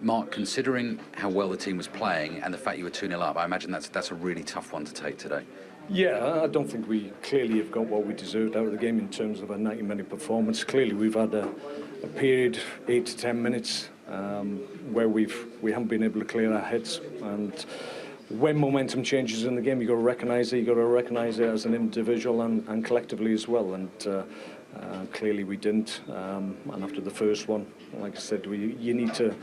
Mark, considering how well the team was playing and the fact you were 2-0 up, I imagine that's a really tough one to take today. Yeah, I don't think we clearly have got what we deserved out of the game in terms of a 90-minute performance. Clearly, we've had a period, 8 to 10 minutes, where we haven't been able to clear our heads. And when momentum changes in the game, you've got to recognise it. You've got to recognise it as an individual and collectively as well. And clearly, we didn't. And after the first one, like I said, you need to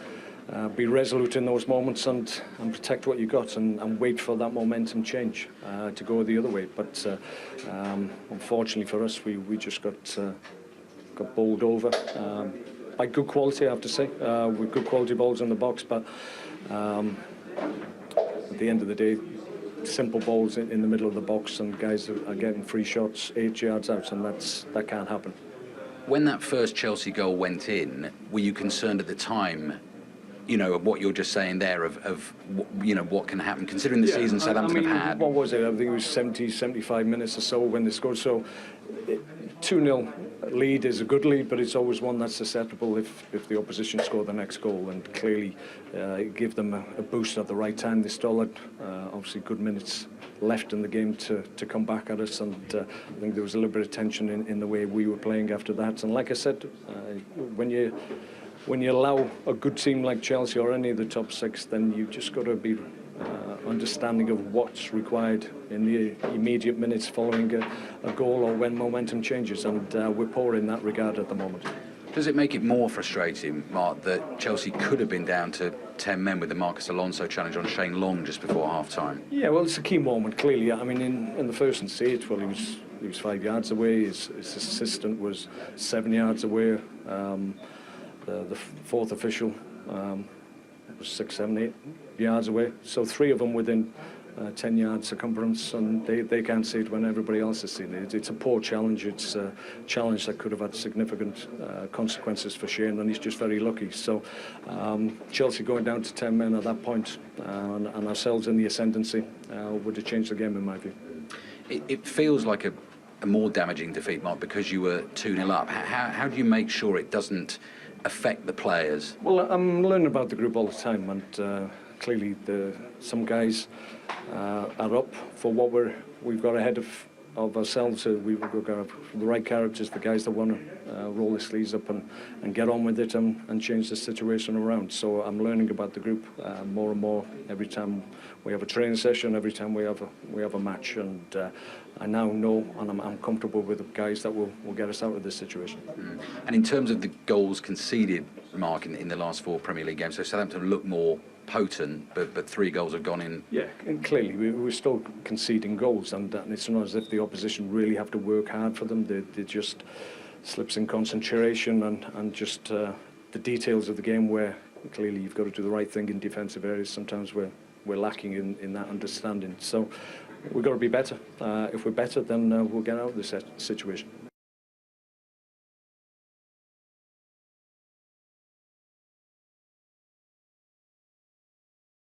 be resolute in those moments and protect what you got and wait for that momentum change to go the other way. But unfortunately for us, we just got bowled over by good quality, I have to say, with good quality balls in the box. But at the end of the day, simple balls in the middle of the box and guys are getting free shots 8 yards out, and that can't happen. When that first Chelsea goal went in, were you concerned at the time, you know, of what you're just saying there, of you know, what can happen, considering the season Southampton have had? What was it? I think it was 70, 75 minutes or so when they scored. So 2-0 lead is a good lead, but it's always one that's susceptible if the opposition score the next goal. And clearly it gave them a boost at the right time. They still had obviously good minutes left in the game to come back at us, and I think there was a little bit of tension in the way we were playing after that. And like I said, when you allow a good team like Chelsea or any of the top six, then you've just got to be understanding of what's required in the immediate minutes following a goal or when momentum changes, and we're poor in that regard at the moment. Does it make it more frustrating, Mark, that Chelsea could have been down to 10 men with the Marcus Alonso challenge on Shane Long just before half-time? Yeah, well, it's a key moment, clearly. I mean, in the first and stage, well, he was 5 yards away. His assistant was 7 yards away. The fourth official was 6, 7, 8 yards away. So 3 of them within 10 yard circumference, and they can't see it when everybody else has seen it. It's a poor challenge. It's a challenge that could have had significant consequences for Shane, and he's just very lucky. So Chelsea going down to 10 men at that point, and ourselves in the ascendancy, would have changed the game in my view. It feels like a more damaging defeat, Mark, because you were 2-0 up. How do you make sure it doesn't affect the players? Well, I'm learning about the group all the time, and clearly some guys are up for what we've got ahead of ourselves. We've got the right characters, the guys that want to roll their sleeves up and get on with it and change the situation around. So I'm learning about the group more and more every time we have a training session, every time we have a match, and I now know and I'm comfortable with the guys that will get us out of this situation. And in terms of the goals conceded, Mark, in the last 4 Premier League games, so Southampton look more potent, but 3 goals have gone in. Yeah, and clearly we're still conceding goals, and it's not as if the opposition really have to work hard for them. They just slips in concentration and just the details of the game where clearly you've got to do the right thing in defensive areas. Sometimes we're lacking in that understanding. So we've got to be better. If we're better, then we'll get out of this situation.